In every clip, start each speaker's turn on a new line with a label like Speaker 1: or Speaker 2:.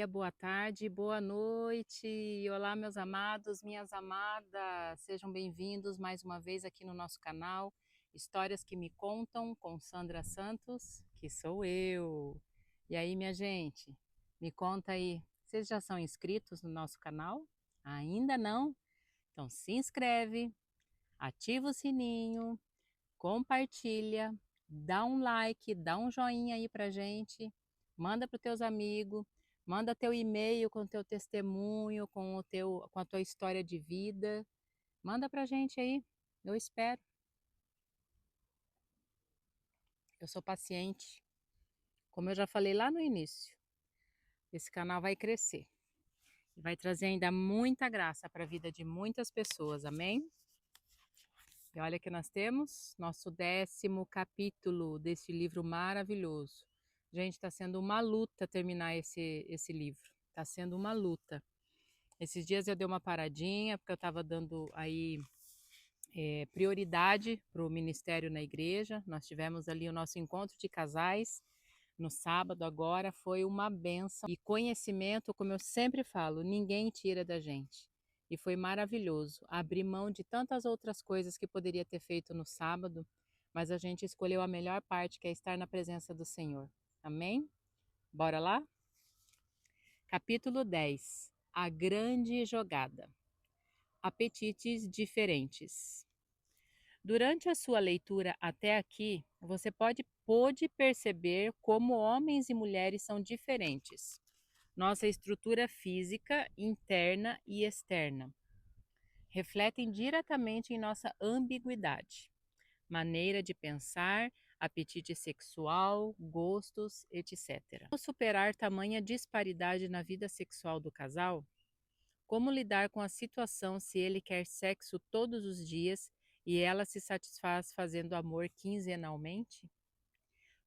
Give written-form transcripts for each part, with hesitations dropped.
Speaker 1: dia, boa tarde, boa noite. Olá, meus amados, minhas amadas. Sejam bem-vindos mais uma vez aqui no nosso canal Histórias que me contam com Sandra Santos, que sou eu. E aí, minha gente, me conta aí, vocês já são inscritos no nosso canal? Ainda não? Então se inscreve, ativa o sininho, compartilha, dá um like, dá um joinha aí pra gente, manda para os teus amigos, manda teu e-mail com teu testemunho, com a tua história de vida, manda pra gente aí, eu espero. Eu sou paciente, como eu já falei lá no início, esse canal vai crescer, vai trazer ainda muita graça para a vida de muitas pessoas, amém? E olha que nós temos nosso 10º capítulo desse livro maravilhoso. Gente, está sendo uma luta terminar esse livro. Está sendo uma luta. Esses dias eu dei uma paradinha, porque eu estava dando aí prioridade para o ministério na igreja. Nós tivemos ali o nosso encontro de casais no sábado agora. Foi uma bênção. E conhecimento, como eu sempre falo, ninguém tira da gente. E foi maravilhoso. Abrir mão de tantas outras coisas que poderia ter feito no sábado, mas a gente escolheu a melhor parte, que é estar na presença do Senhor. Amém? Bora lá? Capítulo 10. A grande jogada. Apetites diferentes. Durante a sua leitura até aqui, você pôde perceber como homens e mulheres são diferentes. Nossa estrutura física, interna e externa refletem diretamente em nossa ambiguidade, maneira de pensar, apetite sexual, gostos, etc. Como superar tamanha disparidade na vida sexual do casal? Como lidar com a situação se ele quer sexo todos os dias e ela se satisfaz fazendo amor quinzenalmente?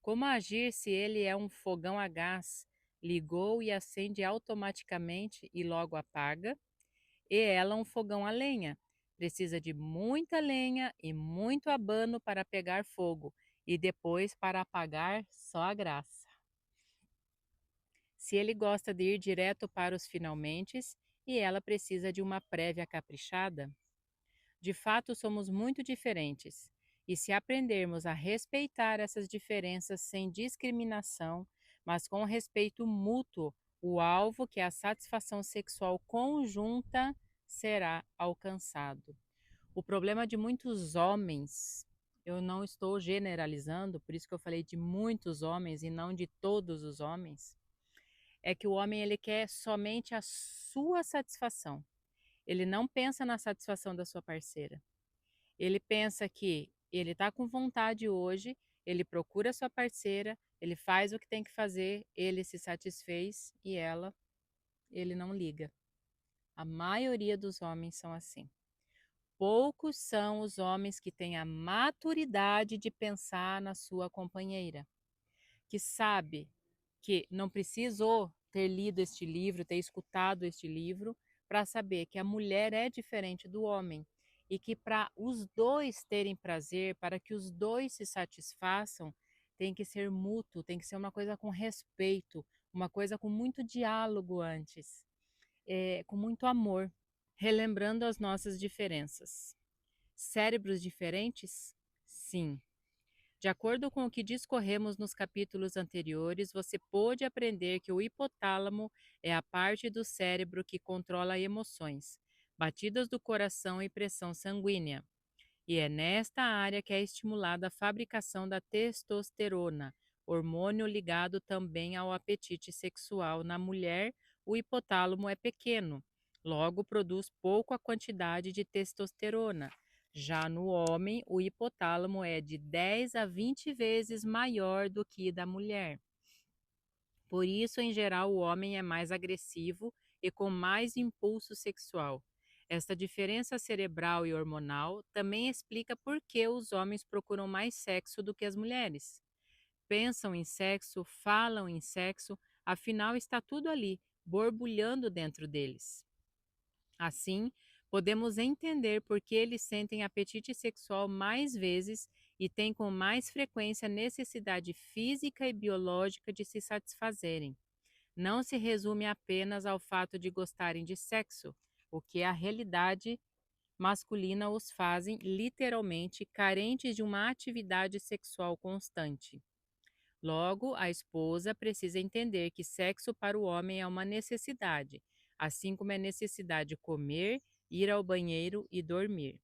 Speaker 1: Como agir se ele é um fogão a gás, ligou e acende automaticamente e logo apaga? E ela um fogão a lenha, precisa de muita lenha e muito abano para pegar fogo e depois para apagar só a graça. Se ele gosta de ir direto para os finalmentes e ela precisa de uma prévia caprichada? De fato, somos muito diferentes, e se aprendermos a respeitar essas diferenças sem discriminação, mas com respeito mútuo, o alvo, que é a satisfação sexual conjunta, será alcançado. O problema de muitos homens, eu não estou generalizando, por isso que eu falei de muitos homens e não de todos os homens, é que o homem ele quer somente a sua satisfação. Ele não pensa na satisfação da sua parceira. Ele pensa que ele está com vontade hoje, ele procura a sua parceira, ele faz o que tem que fazer, ele se satisfez e ele não liga. A maioria dos homens são assim. Poucos são os homens que têm a maturidade de pensar na sua companheira, que sabe que não precisou ter lido este livro, ter escutado este livro, para saber que a mulher é diferente do homem e que para os dois terem prazer, para que os dois se satisfaçam, tem que ser mútuo, tem que ser uma coisa com respeito, uma coisa com muito diálogo antes, com muito amor, relembrando as nossas diferenças. Cérebros diferentes? Sim. De acordo com o que discorremos nos capítulos anteriores, você pôde aprender que o hipotálamo é a parte do cérebro que controla emoções, batidas do coração e pressão sanguínea. E é nesta área que é estimulada a fabricação da testosterona, hormônio ligado também ao apetite sexual. Na mulher, o hipotálamo é pequeno, logo produz pouca quantidade de testosterona. Já no homem, o hipotálamo é de 10 a 20 vezes maior do que da mulher. Por isso, em geral, o homem é mais agressivo e com mais impulso sexual. Esta diferença cerebral e hormonal também explica por que os homens procuram mais sexo do que as mulheres. Pensam em sexo, falam em sexo, afinal está tudo ali, borbulhando dentro deles. Assim, podemos entender por que eles sentem apetite sexual mais vezes e têm com mais frequência necessidade física e biológica de se satisfazerem. não se resume apenas ao fato de gostarem de sexo, o que a realidade masculina os fazem literalmente carentes de uma atividade sexual constante. Logo, a esposa precisa entender que sexo para o homem é uma necessidade, assim como é necessidade comer, ir ao banheiro e dormir.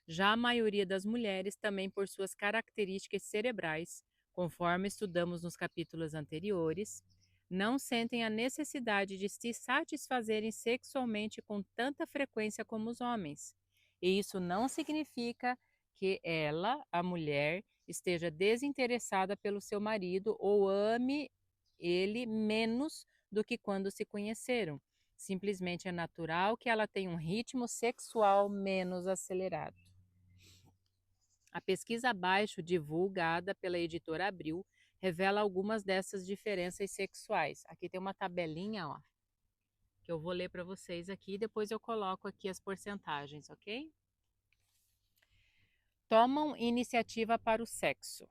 Speaker 1: Já a maioria das mulheres, também por suas características cerebrais, conforme estudamos nos capítulos anteriores, não sentem a necessidade de se satisfazerem sexualmente com tanta frequência como os homens. E isso não significa que ela, a mulher, esteja desinteressada pelo seu marido ou ame ele menos do que quando se conheceram. Simplesmente é natural que ela tenha um ritmo sexual menos acelerado. A pesquisa abaixo, divulgada pela editora Abril, revela algumas dessas diferenças sexuais. Aqui tem uma tabelinha, ó, que eu vou ler para vocês aqui e depois eu coloco aqui as porcentagens, ok? Tomam iniciativa para o sexo.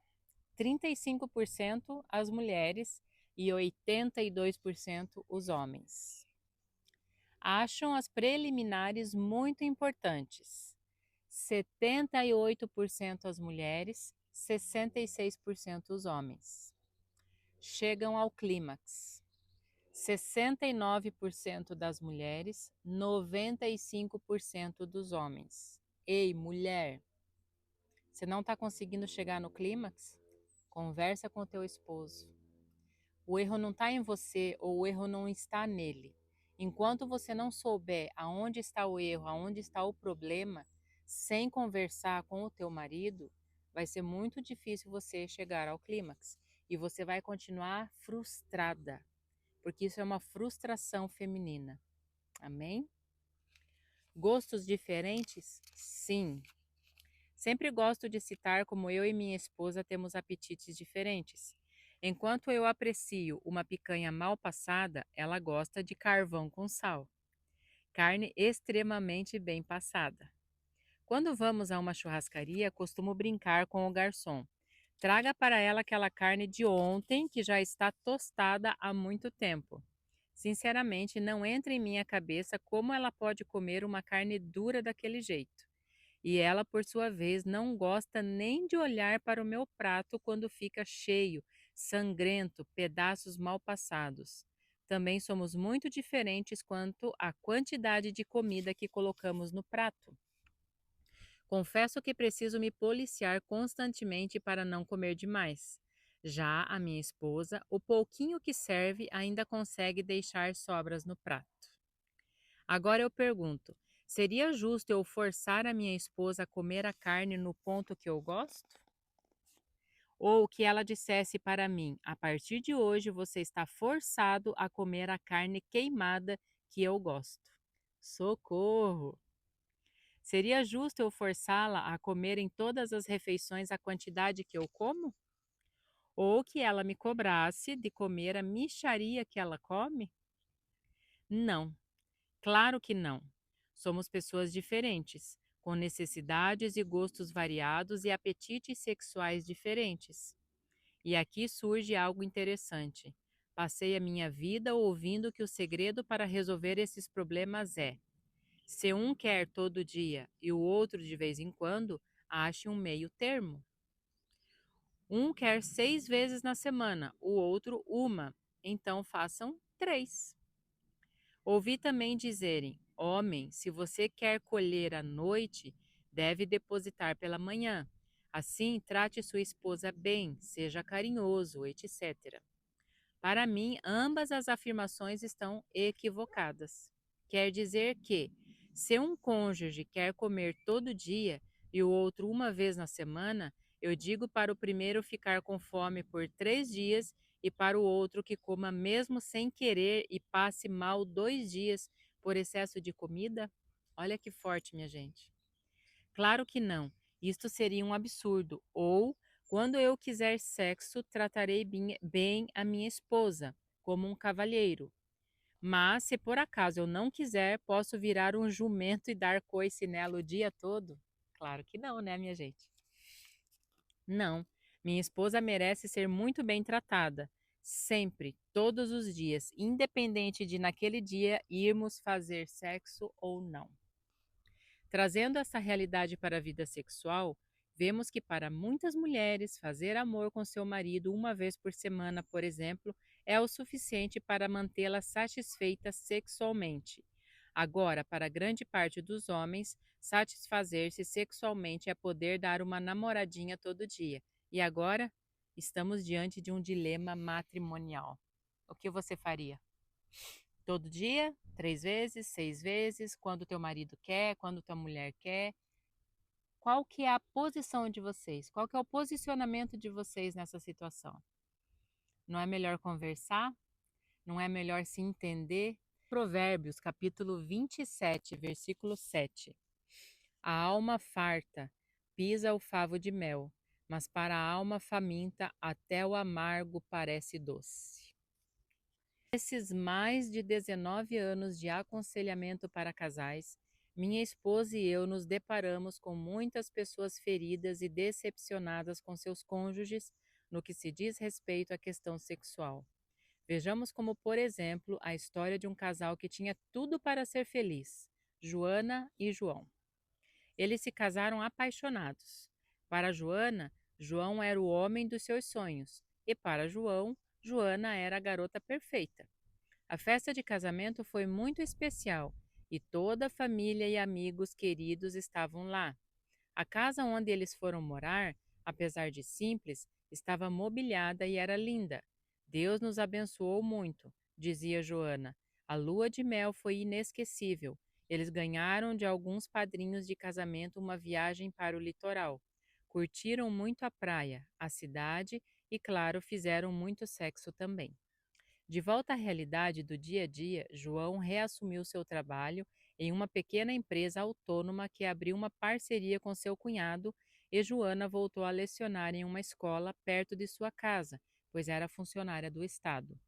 Speaker 1: 35% as mulheres e 82% os homens. Acham as preliminares muito importantes. 78% as mulheres, 66% os homens. Chegam ao clímax. 69% das mulheres, 95% dos homens. Ei, mulher, você não está conseguindo chegar no clímax? Conversa com o teu esposo. O erro não está em você ou o erro não está nele. Enquanto você não souber aonde está o erro, aonde está o problema, sem conversar com o teu marido, vai ser muito difícil você chegar ao clímax. E você vai continuar frustrada, porque isso é uma frustração feminina. Amém? Gostos diferentes? Sim. Sempre gosto de citar como eu e minha esposa temos apetites diferentes. Enquanto eu aprecio uma picanha mal passada, ela gosta de carvão com sal. Carne extremamente bem passada. Quando vamos a uma churrascaria, costumo brincar com o garçom. Traga para ela aquela carne de ontem que já está tostada há muito tempo. Sinceramente, não entra em minha cabeça como ela pode comer uma carne dura daquele jeito. E ela, por sua vez, não gosta nem de olhar para o meu prato quando fica cheio, sangrento, pedaços mal passados. Também somos muito diferentes quanto à quantidade de comida que colocamos no prato. Confesso que preciso me policiar constantemente para não comer demais. Já a minha esposa, o pouquinho que serve ainda consegue deixar sobras no prato. Agora eu pergunto, seria justo eu forçar a minha esposa a comer a carne no ponto que eu gosto? Ou que ela dissesse para mim, a partir de hoje você está forçado a comer a carne queimada que eu gosto. Socorro! Seria justo eu forçá-la a comer em todas as refeições a quantidade que eu como? Ou que ela me cobrasse de comer a mixaria que ela come? Não, claro que não. Somos pessoas diferentes, com necessidades e gostos variados e apetites sexuais diferentes. E aqui surge algo interessante. Passei a minha vida ouvindo que o segredo para resolver esses problemas é: se um quer todo dia e o outro de vez em quando, ache um meio termo. Um quer 6 vezes na semana, o outro uma, então façam 3. Ouvi também dizerem: homem, se você quer colher à noite, deve depositar pela manhã. Assim, trate sua esposa bem, seja carinhoso, etc. Para mim, ambas as afirmações estão equivocadas. Quer dizer que, se um cônjuge quer comer todo dia e o outro uma vez na semana, eu digo para o primeiro ficar com fome por 3 dias e para o outro que coma mesmo sem querer e passe mal 2 dias por excesso de comida? Olha que forte, minha gente. Claro que não. Isto seria um absurdo. Ou, quando eu quiser sexo, tratarei bem a minha esposa, como um cavalheiro. Mas, se por acaso eu não quiser, posso virar um jumento e dar coice nela o dia todo? Claro que não, né, minha gente? Não. Minha esposa merece ser muito bem tratada. Sempre, todos os dias, independente de naquele dia irmos fazer sexo ou não. Trazendo essa realidade para a vida sexual, vemos que para muitas mulheres, fazer amor com seu marido uma vez por semana, por exemplo, é o suficiente para mantê-la satisfeita sexualmente. Agora, para grande parte dos homens, satisfazer-se sexualmente é poder dar uma namoradinha todo dia. E agora, estamos diante de um dilema matrimonial. O que você faria? Todo dia, 3 vezes, 6 vezes, quando teu marido quer, quando tua mulher quer. Qual que é a posição de vocês? Qual que é o posicionamento de vocês nessa situação? Não é melhor conversar? Não é melhor se entender? Provérbios, capítulo 27, versículo 7. A alma farta pisa o favo de mel, mas para a alma faminta até o amargo parece doce. Nesses mais de 19 anos de aconselhamento para casais, minha esposa e eu nos deparamos com muitas pessoas feridas e decepcionadas com seus cônjuges no que se diz respeito à questão sexual. Vejamos como, por exemplo, a história de um casal que tinha tudo para ser feliz, Joana e João. Eles se casaram apaixonados. Para Joana, João era o homem dos seus sonhos, e para João, Joana era a garota perfeita. A festa de casamento foi muito especial e toda a família e amigos queridos estavam lá. A casa onde eles foram morar, apesar de simples, estava mobiliada e era linda. Deus nos abençoou muito, dizia Joana. A lua de mel foi inesquecível. Eles ganharam de alguns padrinhos de casamento uma viagem para o litoral. Curtiram muito a praia, a cidade e, claro, fizeram muito sexo também. De volta à realidade do dia a dia, João reassumiu seu trabalho em uma pequena empresa autônoma que abriu uma parceria com seu cunhado e Joana voltou a lecionar em uma escola perto de sua casa, pois era funcionária do Estado.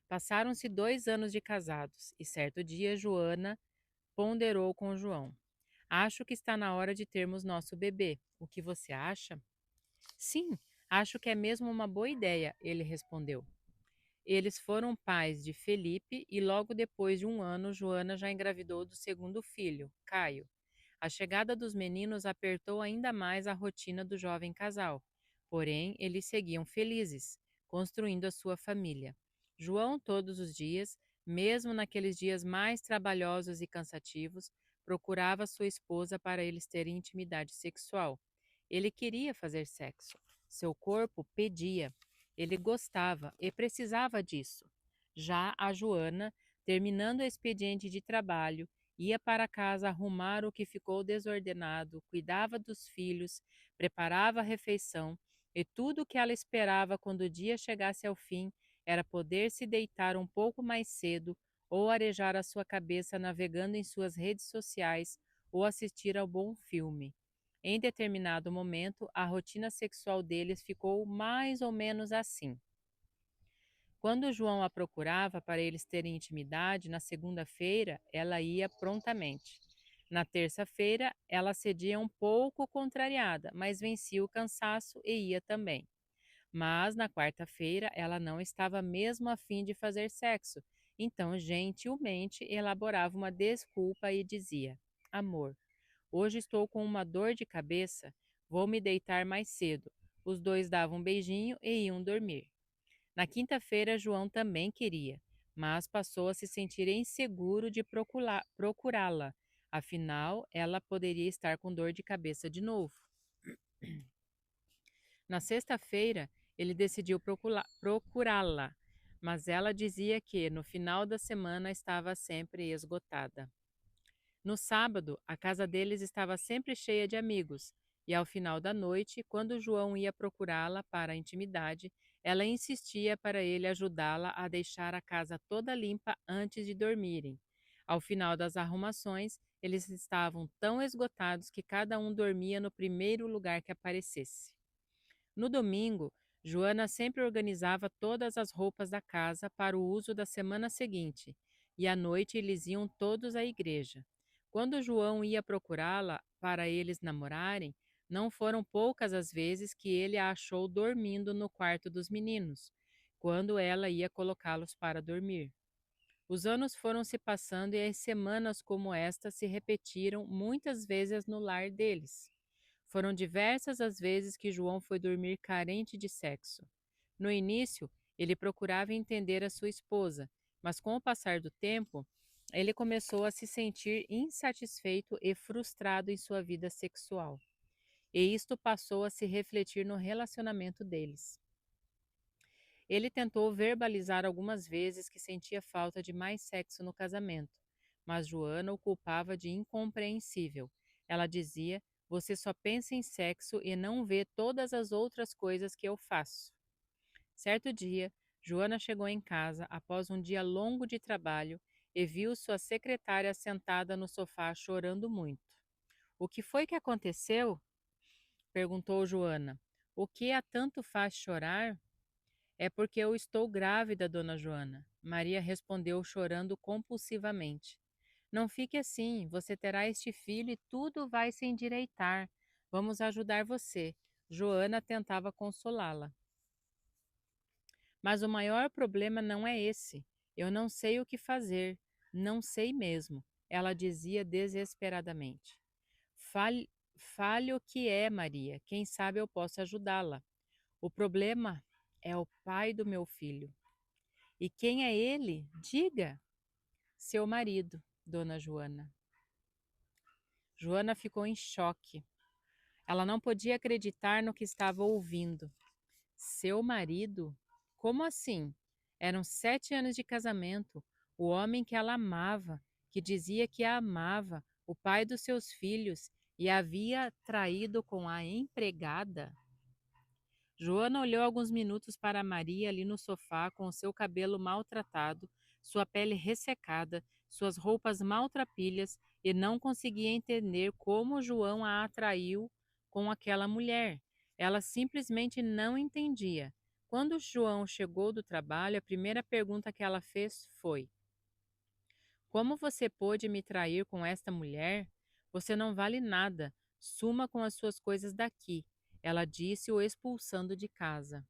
Speaker 1: Passaram-se 2 anos de casados e certo dia Joana ponderou com João. Acho que está na hora de termos nosso bebê. O que você acha? Sim, acho que é mesmo uma boa ideia, ele respondeu. Eles foram pais de Felipe e logo depois de 1 ano, Joana já engravidou do segundo filho, Caio. A chegada dos meninos apertou ainda mais a rotina do jovem casal. Porém, eles seguiam felizes, construindo a sua família. João, todos os dias, mesmo naqueles dias mais trabalhosos e cansativos, procurava sua esposa para eles terem intimidade sexual. Ele queria fazer sexo. Seu corpo pedia. Ele gostava e precisava disso. Já a Joana, terminando o expediente de trabalho, ia para casa arrumar o que ficou desordenado, cuidava dos filhos, preparava a refeição, e tudo o que ela esperava quando o dia chegasse ao fim era poder se deitar um pouco mais cedo ou arejar a sua cabeça navegando em suas redes sociais ou assistir ao bom filme. Em determinado momento, a rotina sexual deles ficou mais ou menos assim. Quando João a procurava para eles terem intimidade, na segunda-feira ela ia prontamente. Na terça-feira, ela cedia um pouco contrariada, mas vencia o cansaço e ia também. Mas na quarta-feira ela não estava mesmo a fim de fazer sexo, então gentilmente elaborava uma desculpa e dizia: Amor, hoje estou com uma dor de cabeça, vou me deitar mais cedo. Os dois davam um beijinho e iam dormir. Na quinta-feira, João também queria, mas passou a se sentir inseguro de procurá-la. Afinal, ela poderia estar com dor de cabeça de novo. Na sexta-feira, ele decidiu procurá-la, mas ela dizia que no final da semana estava sempre esgotada. No sábado, a casa deles estava sempre cheia de amigos, e ao final da noite, quando João ia procurá-la para a intimidade, ela insistia para ele ajudá-la a deixar a casa toda limpa antes de dormirem. Ao final das arrumações, eles estavam tão esgotados que cada um dormia no primeiro lugar que aparecesse. No domingo, Joana sempre organizava todas as roupas da casa para o uso da semana seguinte, e à noite eles iam todos à igreja. Quando João ia procurá-la para eles namorarem, não foram poucas as vezes que ele a achou dormindo no quarto dos meninos. quando ela ia colocá-los para dormir. Os anos foram se passando e as semanas como esta se repetiram muitas vezes no lar deles. Foram diversas as vezes que João foi dormir carente de sexo. No início, ele procurava entender a sua esposa, mas com o passar do tempo, ele começou a se sentir insatisfeito e frustrado em sua vida sexual. E isto passou a se refletir no relacionamento deles. Ele tentou verbalizar algumas vezes que sentia falta de mais sexo no casamento, mas Joana o culpava de incompreensível. Ela dizia: "Você só pensa em sexo e não vê todas as outras coisas que eu faço." Certo dia, Joana chegou em casa após um dia longo de trabalho e viu sua secretária sentada no sofá chorando muito. "O que foi que aconteceu?" perguntou Joana. "O que a tanto faz chorar?" "É porque eu estou grávida, dona Joana." Maria respondeu chorando compulsivamente. "Não fique assim, você terá este filho e tudo vai se endireitar. Vamos ajudar você." Joana tentava consolá-la. "Mas o maior problema não é esse. Eu não sei o que fazer. Não sei mesmo." Ela dizia desesperadamente. Fale, fale o que é, Maria. Quem sabe eu posso ajudá-la. "O problema é o pai do meu filho." "E quem é ele? Diga." "Seu marido, dona Joana." Joana ficou em choque. Ela não podia acreditar no que estava ouvindo. Seu marido? Como assim? Eram 7 anos de casamento. O homem que ela amava, que dizia que a amava, o pai dos seus filhos, e a havia traído com a empregada. Joana olhou alguns minutos para Maria ali no sofá, com o seu cabelo maltratado, sua pele ressecada, suas roupas maltrapilhas, e não conseguia entender como João a atraiu com aquela mulher. Ela simplesmente não entendia. Quando João chegou do trabalho, a primeira pergunta que ela fez foi: "Como você pôde me trair com esta mulher? Você não vale nada. Suma com as suas coisas daqui." Ela disse, o expulsando de casa.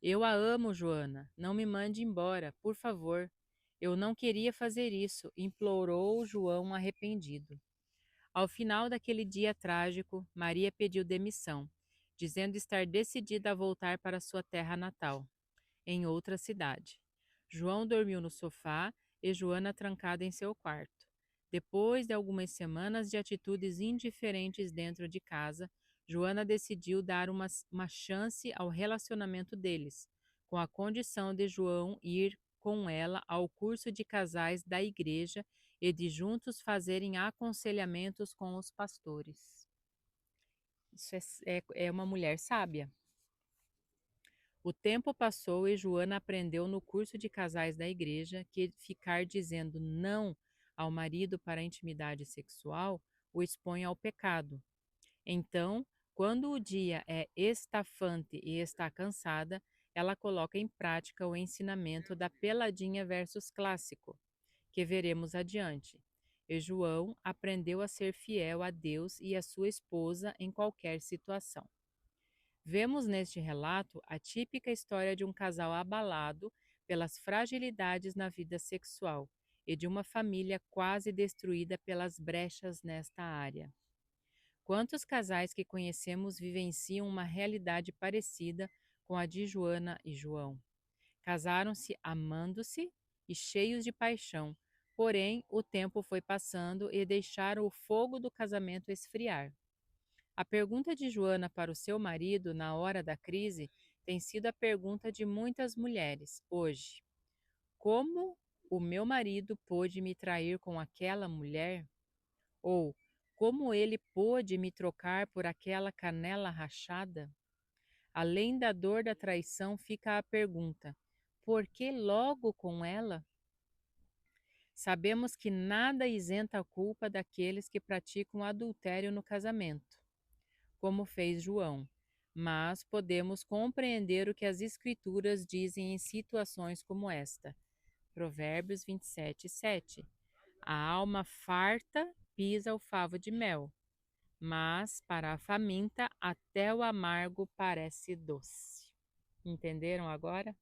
Speaker 1: "Eu a amo, Joana. Não me mande embora, por favor." "Eu não queria fazer isso", implorou João arrependido. Ao final daquele dia trágico, Maria pediu demissão, dizendo estar decidida a voltar para sua terra natal, em outra cidade. João dormiu no sofá e Joana trancada em seu quarto. Depois de algumas semanas de atitudes indiferentes dentro de casa, Joana decidiu dar uma chance ao relacionamento deles, com a condição de João ir com ela ao curso de casais da igreja e de juntos fazerem aconselhamentos com os pastores. Isso é uma mulher sábia. O tempo passou e Joana aprendeu no curso de casais da igreja que ficar dizendo não ao marido para a intimidade sexual o expõe ao pecado. Então, quando o dia é estafante e está cansada, ela coloca em prática o ensinamento da peladinha versus clássico, que veremos adiante. E João aprendeu a ser fiel a Deus e a sua esposa em qualquer situação. Vemos neste relato a típica história de um casal abalado pelas fragilidades na vida sexual e de uma família quase destruída pelas brechas nesta área. Quantos casais que conhecemos vivenciam uma realidade parecida com a de Joana e João? Casaram-se amando-se e cheios de paixão, porém o tempo foi passando e deixaram o fogo do casamento esfriar. A pergunta de Joana para o seu marido na hora da crise tem sido a pergunta de muitas mulheres hoje. Como o meu marido pôde me trair com aquela mulher? Ou como ele pôde me trocar por aquela canela rachada? Além da dor da traição, fica a pergunta: por que logo com ela? Sabemos que nada isenta a culpa daqueles que praticam adultério no casamento, como fez João, mas podemos compreender o que as Escrituras dizem em situações como esta. Provérbios 27, 7. A alma farta pisa o favo de mel, mas para a faminta até o amargo parece doce. Entenderam agora?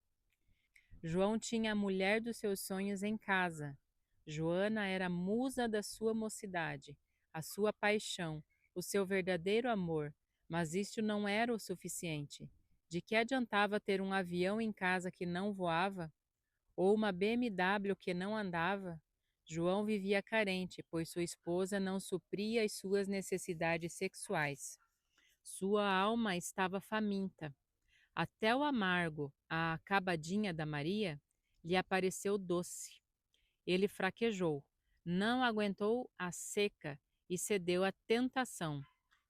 Speaker 1: João tinha a mulher dos seus sonhos em casa. Joana era a musa da sua mocidade, a sua paixão, o seu verdadeiro amor, mas isto não era o suficiente. De que adiantava ter um avião em casa que não voava? Ou uma BMW que não andava? João vivia carente, pois sua esposa não supria as suas necessidades sexuais. Sua alma estava faminta. Até o amargo, a acabadinha da Maria, lhe apareceu doce. Ele fraquejou, não aguentou a seca e cedeu à tentação.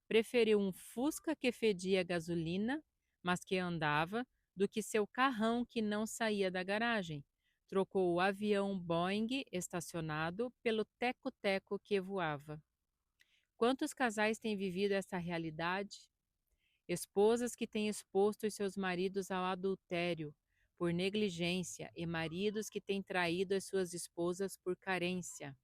Speaker 1: Preferiu um Fusca que fedia gasolina, mas que andava, do que seu carrão que não saía da garagem. Trocou o avião Boeing estacionado pelo teco-teco que voava. Quantos casais têm vivido essa realidade? Esposas que têm exposto os seus maridos ao adultério por negligência e maridos que têm traído as suas esposas por carência.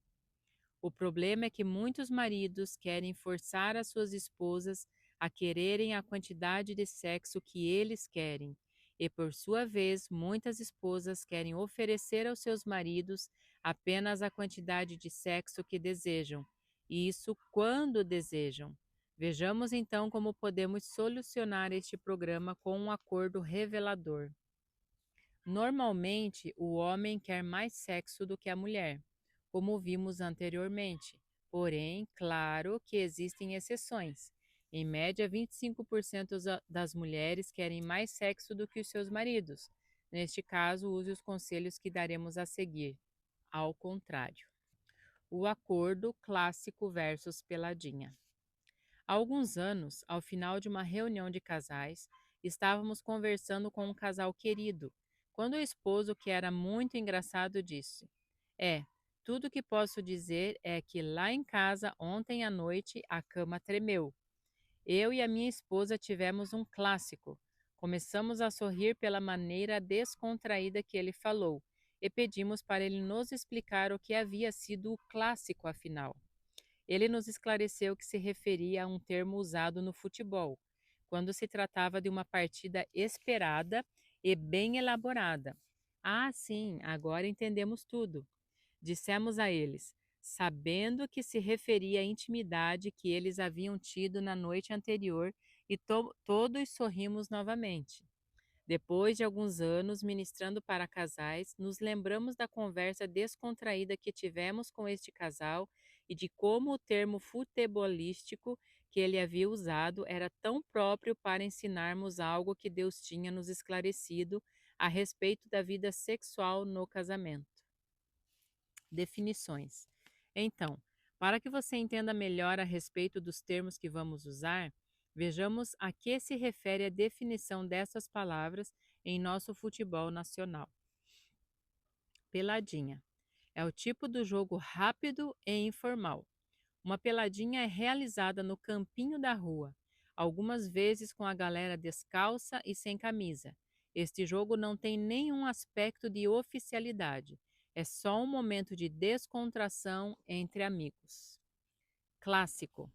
Speaker 1: O problema é que muitos maridos querem forçar as suas esposas a quererem a quantidade de sexo que eles querem, e por sua vez, muitas esposas querem oferecer aos seus maridos apenas a quantidade de sexo que desejam, e isso quando desejam. Vejamos então como podemos solucionar este programa com um acordo revelador. Normalmente, o homem quer mais sexo do que a mulher, como vimos anteriormente. Porém, claro que existem exceções. Em média, 25% das mulheres querem mais sexo do que os seus maridos. Neste caso, use os conselhos que daremos a seguir. Ao contrário. O acordo clássico versus peladinha. Há alguns anos, ao final de uma reunião de casais, estávamos conversando com um casal querido, quando o esposo, que era muito engraçado, disse: tudo que posso dizer é que lá em casa, ontem à noite, a cama tremeu. Eu e a minha esposa tivemos um clássico. Começamos a sorrir pela maneira descontraída que ele falou e pedimos para ele nos explicar o que havia sido o clássico, afinal. Ele nos esclareceu que se referia a um termo usado no futebol, quando se tratava de uma partida esperada e bem elaborada. Ah, sim, agora entendemos tudo. Dissemos a eles, sabendo que se referia à intimidade que eles haviam tido na noite anterior, e todos sorrimos novamente. Depois de alguns anos ministrando para casais, nos lembramos da conversa descontraída que tivemos com este casal e de como o termo futebolístico que ele havia usado era tão próprio para ensinarmos algo que Deus tinha nos esclarecido a respeito da vida sexual no casamento. Definições. Então, para que você entenda melhor a respeito dos termos que vamos usar, vejamos a que se refere a definição dessas palavras em nosso futebol nacional. Peladinha. É o tipo do jogo rápido e informal. Uma peladinha é realizada no campinho da rua, algumas vezes com a galera descalça e sem camisa. Este jogo não tem nenhum aspecto de oficialidade, é só um momento de descontração entre amigos. Clássico.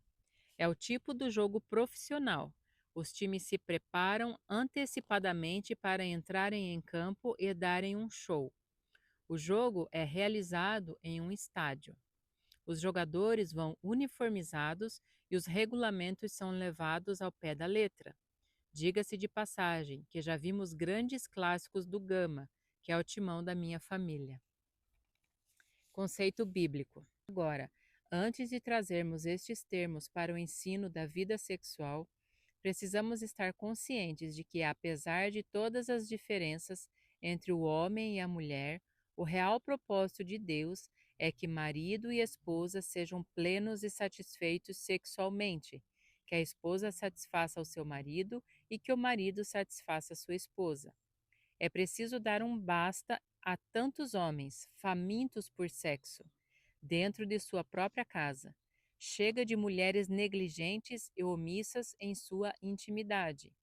Speaker 1: É o tipo do jogo profissional. Os times se preparam antecipadamente para entrarem em campo e darem um show. O jogo é realizado em um estádio. Os jogadores vão uniformizados e os regulamentos são levados ao pé da letra. Diga-se de passagem que já vimos grandes clássicos do Gama, que é o timão da minha família. Conceito bíblico. Agora, antes de trazermos estes termos para o ensino da vida sexual, precisamos estar conscientes de que, apesar de todas as diferenças entre o homem e a mulher, o real propósito de Deus é que marido e esposa sejam plenos e satisfeitos sexualmente, que a esposa satisfaça o seu marido e que o marido satisfaça a sua esposa. É preciso dar um basta a tantos homens famintos por sexo, dentro de sua própria casa. Chega de mulheres negligentes e omissas em sua intimidade.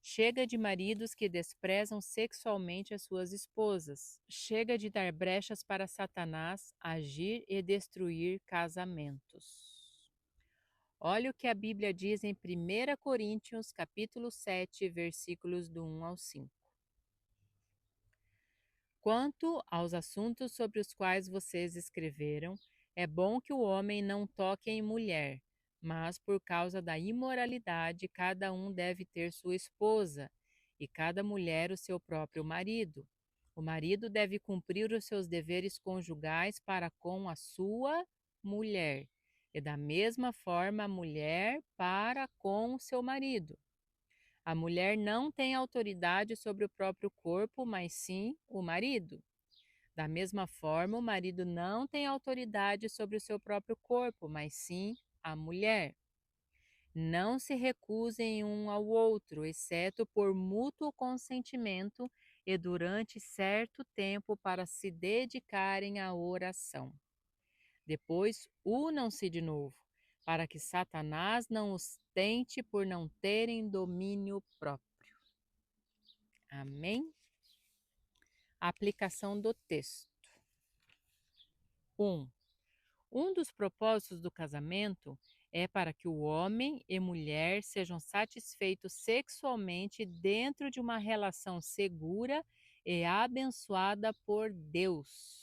Speaker 1: Chega de maridos que desprezam sexualmente as suas esposas. Chega de dar brechas para Satanás agir e destruir casamentos. Olha o que a Bíblia diz em 1 Coríntios, capítulo 7, versículos do 1 ao 5. Quanto aos assuntos sobre os quais vocês escreveram, é bom que o homem não toque em mulher, mas por causa da imoralidade, cada um deve ter sua esposa, e cada mulher o seu próprio marido. O marido deve cumprir os seus deveres conjugais para com a sua mulher, e da mesma forma a mulher para com o seu marido. A mulher não tem autoridade sobre o próprio corpo, mas sim o marido. Da mesma forma, o marido não tem autoridade sobre o seu próprio corpo, mas sim a mulher. Não se recusem um ao outro, exceto por mútuo consentimento e durante certo tempo para se dedicarem à oração. Depois, unam-se de novo, para que Satanás não os tente por não terem domínio próprio. Amém? Aplicação do texto. 1. Um dos propósitos do casamento é para que o homem e mulher sejam satisfeitos sexualmente dentro de uma relação segura e abençoada por Deus.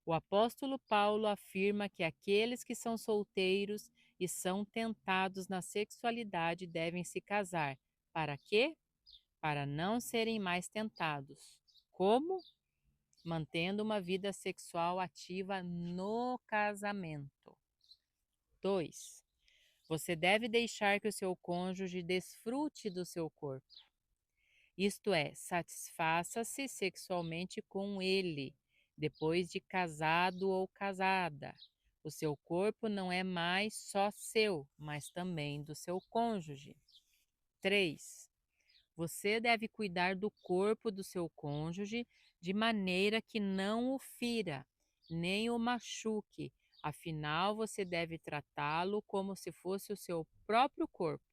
Speaker 1: O apóstolo Paulo afirma que aqueles que são solteiros e são tentados na sexualidade devem se casar. Para quê? Para não serem mais tentados. Como? Mantendo uma vida sexual ativa no casamento. 2. Você deve deixar que o seu cônjuge desfrute do seu corpo. Isto é, satisfaça-se sexualmente com ele, depois de casado ou casada. O seu corpo não é mais só seu, mas também do seu cônjuge. 3. Você deve cuidar do corpo do seu cônjuge de maneira que não o fira, nem o machuque. Afinal, você deve tratá-lo como se fosse o seu próprio corpo.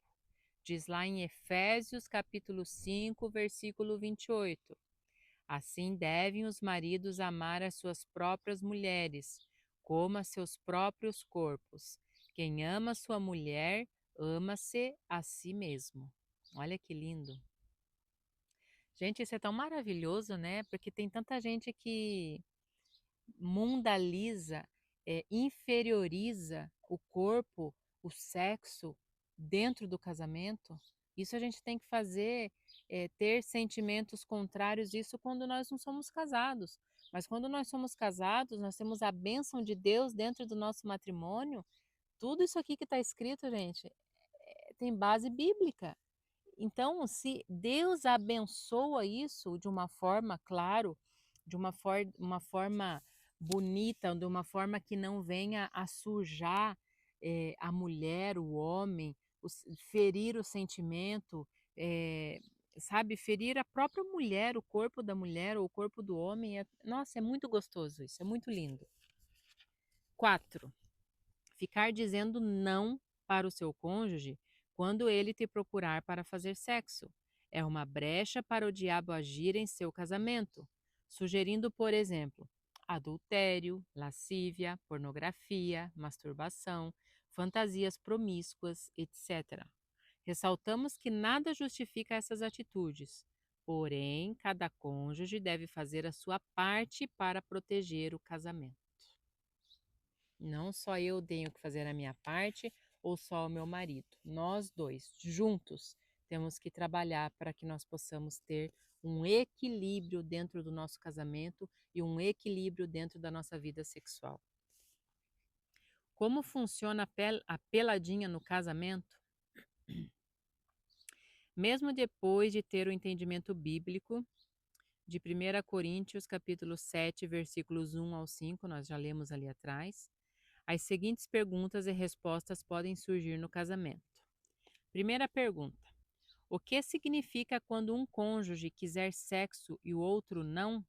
Speaker 1: Diz lá em Efésios capítulo 5, versículo 28. Assim devem os maridos amar as suas próprias mulheres, como a seus próprios corpos. Quem ama sua mulher, ama-se a si mesmo. Olha que lindo. Gente, isso é tão maravilhoso, né? Porque tem tanta gente que mundaliza, inferioriza o corpo, o sexo dentro do casamento. Isso a gente tem que fazer, ter sentimentos contrários disso quando nós não somos casados. Mas quando nós somos casados, nós temos a bênção de Deus dentro do nosso matrimônio. Tudo isso aqui que está escrito, gente, tem base bíblica. Então, se Deus abençoa isso de uma forma, claro, de uma forma bonita, de uma forma que não venha a sujar a mulher, o homem, ferir o sentimento, sabe, ferir a própria mulher, o corpo da mulher ou o corpo do homem. Nossa, é muito gostoso isso, é muito lindo. 4. Ficar dizendo não para o seu cônjuge quando ele te procurar para fazer sexo. É uma brecha para o diabo agir em seu casamento, sugerindo, por exemplo, adultério, lascívia, pornografia, masturbação, fantasias promíscuas, etc. Ressaltamos que nada justifica essas atitudes, porém, cada cônjuge deve fazer a sua parte para proteger o casamento. Não só eu tenho que fazer a minha parte ou só o meu marido. Nós dois, juntos, temos que trabalhar para que nós possamos ter um equilíbrio dentro do nosso casamento e um equilíbrio dentro da nossa vida sexual. Como funciona a peladinha no casamento? Mesmo depois de ter o entendimento bíblico de 1 Coríntios capítulo 7, versículos 1 ao 5, nós já lemos ali atrás, as seguintes perguntas e respostas podem surgir no casamento. Primeira pergunta: o que significa quando um cônjuge quiser sexo e o outro não?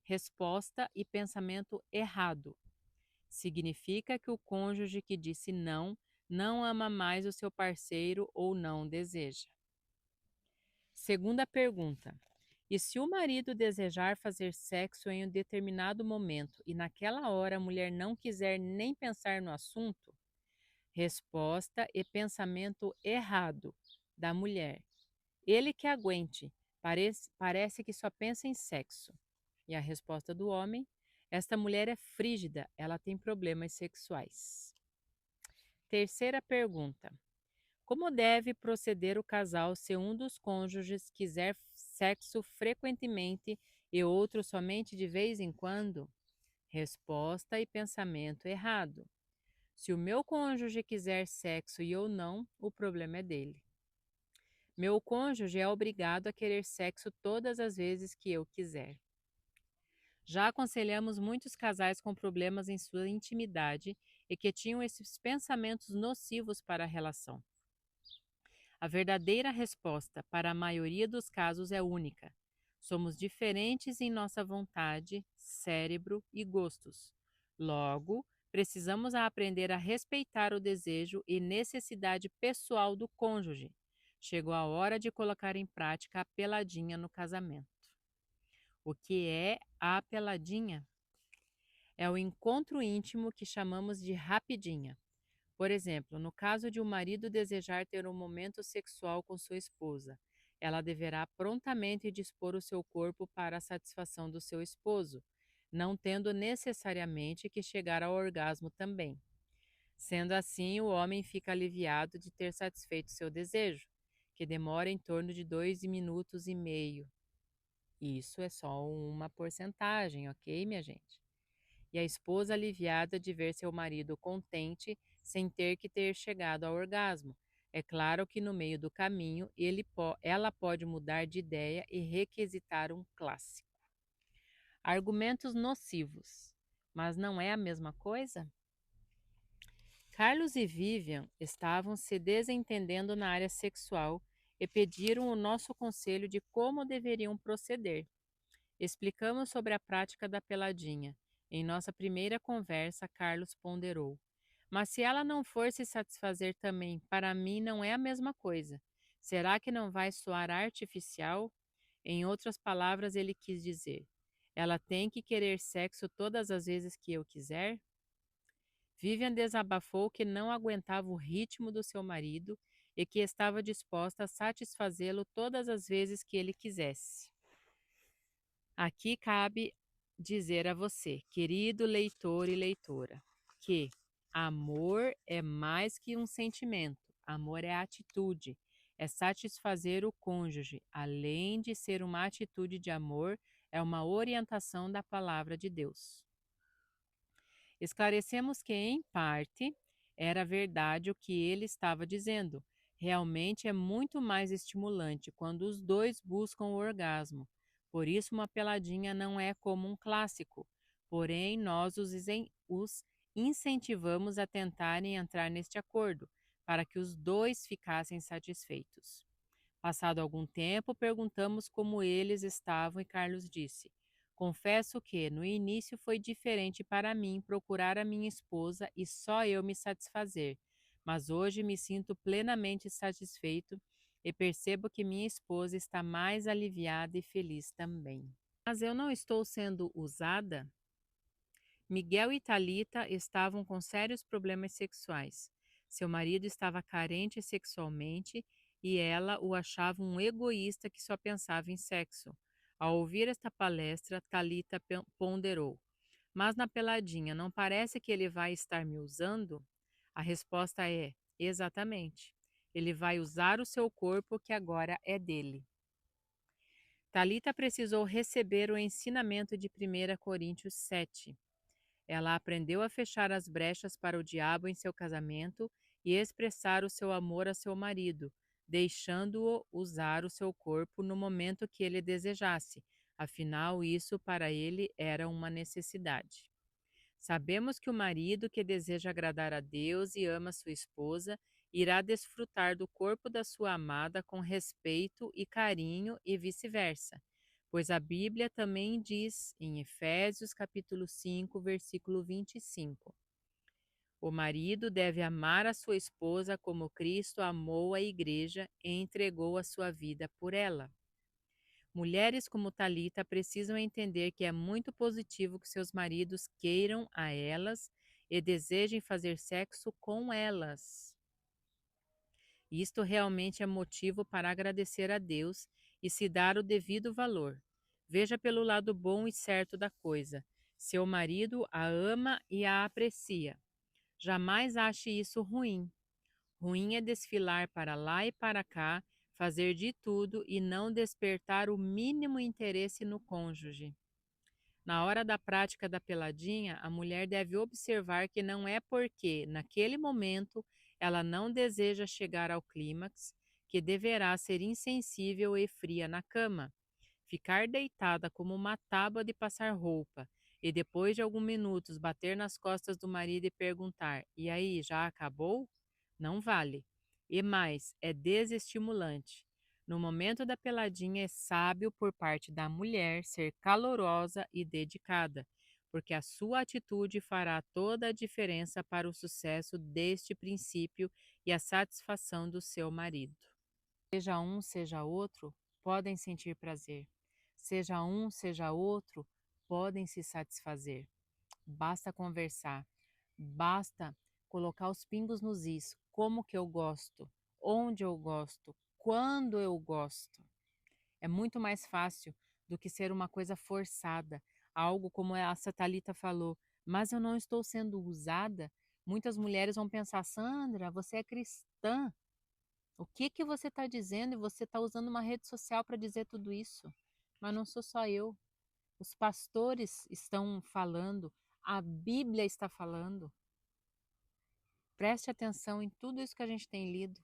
Speaker 1: Resposta e pensamento errado. Significa que o cônjuge que disse não ama mais o seu parceiro ou não deseja. Segunda pergunta: e se o marido desejar fazer sexo em um determinado momento e naquela hora a mulher não quiser nem pensar no assunto? Resposta e pensamento errado da mulher. Ele que aguente, parece que só pensa em sexo. E a resposta do homem: esta mulher é frígida, ela tem problemas sexuais. Terceira pergunta: como deve proceder o casal se um dos cônjuges quiser sexo frequentemente e outro somente de vez em quando? Resposta e pensamento errado. Se o meu cônjuge quiser sexo e eu não, o problema é dele. Meu cônjuge é obrigado a querer sexo todas as vezes que eu quiser. Já aconselhamos muitos casais com problemas em sua intimidade e que tinham esses pensamentos nocivos para a relação. A verdadeira resposta para a maioria dos casos é única. Somos diferentes em nossa vontade, cérebro e gostos. Logo, precisamos aprender a respeitar o desejo e necessidade pessoal do cônjuge. Chegou a hora de colocar em prática a peladinha no casamento. O que é a peladinha? É o encontro íntimo que chamamos de rapidinha. Por exemplo, no caso de um marido desejar ter um momento sexual com sua esposa, ela deverá prontamente dispor o seu corpo para a satisfação do seu esposo, não tendo necessariamente que chegar ao orgasmo também. Sendo assim, o homem fica aliviado de ter satisfeito seu desejo, que demora em torno de 2 minutos e meio. Isso é só uma porcentagem, ok, minha gente? E a esposa aliviada de ver seu marido contente sem ter chegado ao orgasmo. É claro que no meio do caminho ela pode mudar de ideia e requisitar um clássico. Argumentos nocivos. Mas não é a mesma coisa? Carlos e Vivian estavam se desentendendo na área sexual e pediram o nosso conselho de como deveriam proceder. Explicamos sobre a prática da peladinha. Em nossa primeira conversa, Carlos ponderou: mas se ela não for se satisfazer também, para mim não é a mesma coisa. Será que não vai soar artificial? Em outras palavras, ele quis dizer: ela tem que querer sexo todas as vezes que eu quiser? Vivian desabafou que não aguentava o ritmo do seu marido e que estava disposta a satisfazê-lo todas as vezes que ele quisesse. Aqui cabe dizer a você, querido leitor e leitora, que amor é mais que um sentimento, amor é atitude, é satisfazer o cônjuge, além de ser uma atitude de amor, é uma orientação da palavra de Deus. Esclarecemos que, em parte, era verdade o que ele estava dizendo. Realmente é muito mais estimulante quando os dois buscam o orgasmo. Por isso, uma peladinha não é como um clássico. Porém, nós os incentivamos a tentarem entrar neste acordo, para que os dois ficassem satisfeitos. Passado algum tempo, perguntamos como eles estavam e Carlos disse: confesso que, no início, foi diferente para mim procurar a minha esposa e só eu me satisfazer, mas hoje me sinto plenamente satisfeito e percebo que minha esposa está mais aliviada e feliz também. Mas eu não estou sendo usada? Miguel e Talita estavam com sérios problemas sexuais. Seu marido estava carente sexualmente e ela o achava um egoísta que só pensava em sexo. Ao ouvir esta palestra, Talita ponderou: mas na peladinha, não parece que ele vai estar me usando? A resposta é: exatamente. Ele vai usar o seu corpo que agora é dele. Talita precisou receber o ensinamento de 1 Coríntios 7. Ela aprendeu a fechar as brechas para o diabo em seu casamento e expressar o seu amor a seu marido, deixando-o usar o seu corpo no momento que ele desejasse. Afinal, isso para ele era uma necessidade. Sabemos que o marido que deseja agradar a Deus e ama sua esposa irá desfrutar do corpo da sua amada com respeito e carinho e vice-versa. Pois a Bíblia também diz em Efésios capítulo 5, versículo 25: o marido deve amar a sua esposa como Cristo amou a igreja e entregou a sua vida por ela. Mulheres como Talita precisam entender que é muito positivo que seus maridos queiram a elas e desejem fazer sexo com elas. Isto realmente é motivo para agradecer a Deus e se dar o devido valor. Veja pelo lado bom e certo da coisa. Seu marido a ama e a aprecia. Jamais ache isso ruim. Ruim é desfilar para lá e para cá, fazer de tudo e não despertar o mínimo interesse no cônjuge. Na hora da prática da peladinha, a mulher deve observar que não é porque, naquele momento, ela não deseja chegar ao clímax, que deverá ser insensível e fria na cama. Ficar deitada como uma tábua de passar roupa e depois de alguns minutos bater nas costas do marido e perguntar: "E aí, já acabou?" Não vale. E mais, é desestimulante. No momento da peladinha é sábio por parte da mulher ser calorosa e dedicada, porque a sua atitude fará toda a diferença para o sucesso deste princípio e a satisfação do seu marido. Seja um, seja outro, podem sentir prazer. Seja um, seja outro, podem se satisfazer. Basta conversar, basta colocar os pingos nos is. Como que eu gosto, onde eu gosto, quando eu gosto. É muito mais fácil do que ser uma coisa forçada, algo como essa Thalita falou, mas eu não estou sendo usada. Muitas mulheres vão pensar, Sandra, você é cristã, o que que você está dizendo? E você está usando uma rede social para dizer tudo isso. Mas não sou só eu. Os pastores estão falando, a Bíblia está falando. Preste atenção em tudo isso que a gente tem lido.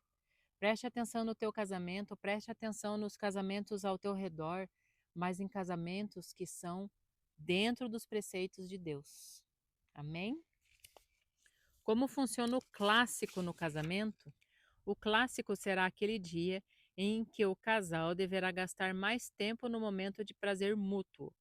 Speaker 1: Preste atenção no teu casamento, preste atenção nos casamentos ao teu redor, mas em casamentos que são dentro dos preceitos de Deus. Amém? Como funciona o clássico no casamento? O clássico será aquele dia em que o casal deverá gastar mais tempo no momento de prazer mútuo.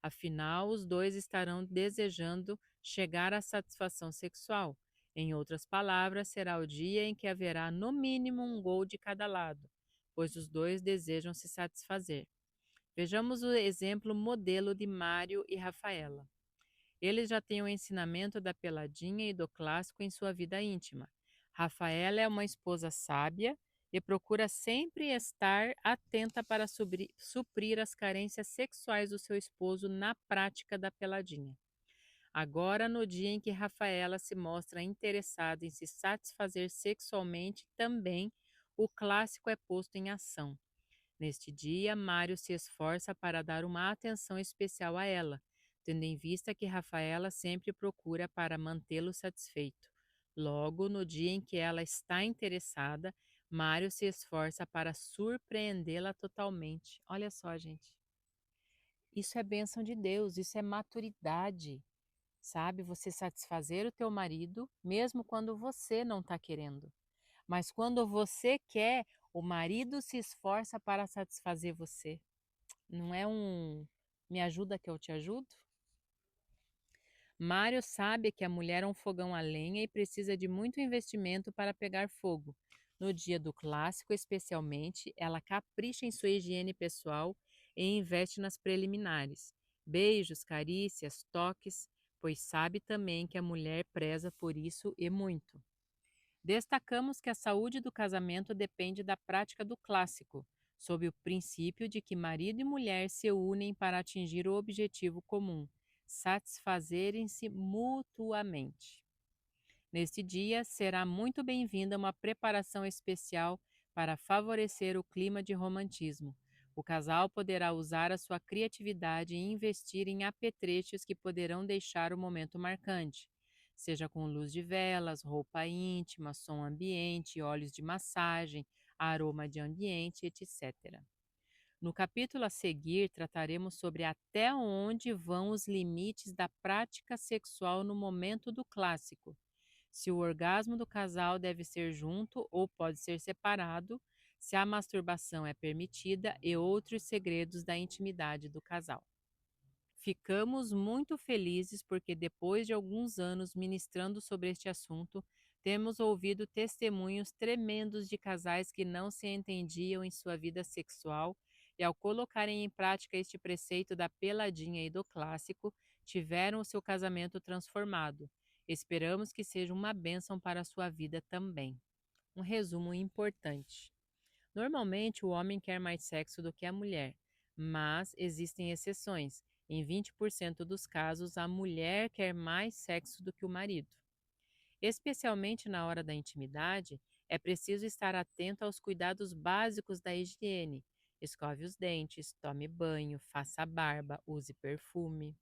Speaker 1: Afinal, os dois estarão desejando chegar à satisfação sexual. Em outras palavras, será o dia em que haverá no mínimo um gol de cada lado, pois os dois desejam se satisfazer. Vejamos o exemplo modelo de Mário e Rafaela. Eles já têm o ensinamento da peladinha e do clássico em sua vida íntima. Rafaela é uma esposa sábia e procura sempre estar atenta para suprir as carências sexuais do seu esposo na prática da peladinha. Agora, no dia em que Rafaela se mostra interessada em se satisfazer sexualmente, também o clássico é posto em ação. Neste dia, Mário se esforça para dar uma atenção especial a ela, tendo em vista que Rafaela sempre procura para mantê-lo satisfeito. Logo, no dia em que ela está interessada, Mário se esforça para surpreendê-la totalmente. Olha só, gente. Isso é bênção de Deus, isso é maturidade, sabe? Você satisfazer o teu marido, mesmo quando você não está querendo. Mas quando você quer, o marido se esforça para satisfazer você. Não é um me ajuda que eu te ajudo? Mário sabe que a mulher é um fogão a lenha e precisa de muito investimento para pegar fogo. No dia do clássico, especialmente, ela capricha em sua higiene pessoal e investe nas preliminares. Beijos, carícias, toques, pois sabe também que a mulher preza por isso e muito. Destacamos que a saúde do casamento depende da prática do clássico, sob o princípio de que marido e mulher se unem para atingir o objetivo comum, satisfazerem-se mutuamente. Neste dia, será muito bem-vinda uma preparação especial para favorecer o clima de romantismo. O casal poderá usar a sua criatividade e investir em apetrechos que poderão deixar o momento marcante, seja com luz de velas, roupa íntima, som ambiente, óleos de massagem, aroma de ambiente, etc. No capítulo a seguir, trataremos sobre até onde vão os limites da prática sexual no momento do clássico, se o orgasmo do casal deve ser junto ou pode ser separado, se a masturbação é permitida e outros segredos da intimidade do casal. Ficamos muito felizes porque, depois de alguns anos ministrando sobre este assunto, temos ouvido testemunhos tremendos de casais que não se entendiam em sua vida sexual e, ao colocarem em prática este preceito da peladinha e do clássico, tiveram o seu casamento transformado. Esperamos que seja uma bênção para a sua vida também. Um resumo importante. Normalmente, o homem quer mais sexo do que a mulher, mas existem exceções. Em 20% dos casos, a mulher quer mais sexo do que o marido. Especialmente na hora da intimidade, é preciso estar atento aos cuidados básicos da higiene. Escove os dentes, tome banho, faça a barba, use perfume.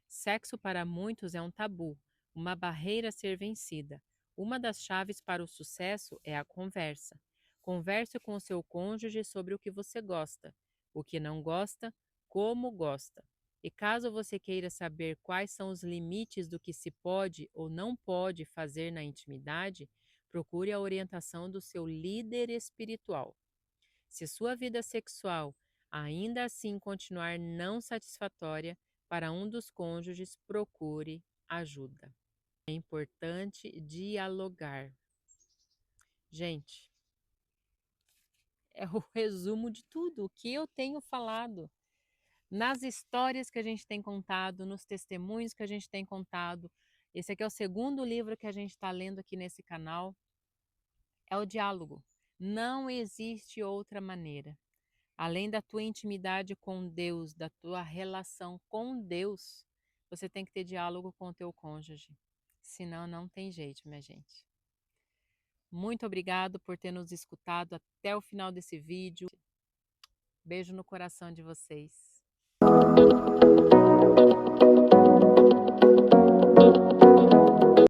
Speaker 1: Sexo para muitos é um tabu, uma barreira a ser vencida. Uma das chaves para o sucesso é a conversa. Converse com o seu cônjuge sobre o que você gosta, o que não gosta, como gosta. E caso você queira saber quais são os limites do que se pode ou não pode fazer na intimidade, procure a orientação do seu líder espiritual. Se sua vida sexual ainda assim continuar não satisfatória para um dos cônjuges, procure ajuda. É importante dialogar. Gente, é o resumo de tudo o que eu tenho falado. Nas histórias que a gente tem contado, nos testemunhos que a gente tem contado. Esse aqui é o segundo livro que a gente está lendo aqui nesse canal. É o diálogo. Não existe outra maneira. Além da tua intimidade com Deus, da tua relação com Deus, você tem que ter diálogo com o teu cônjuge. Senão não tem jeito, minha gente. Muito obrigado por ter nos escutado até o final desse vídeo. Beijo no coração de vocês.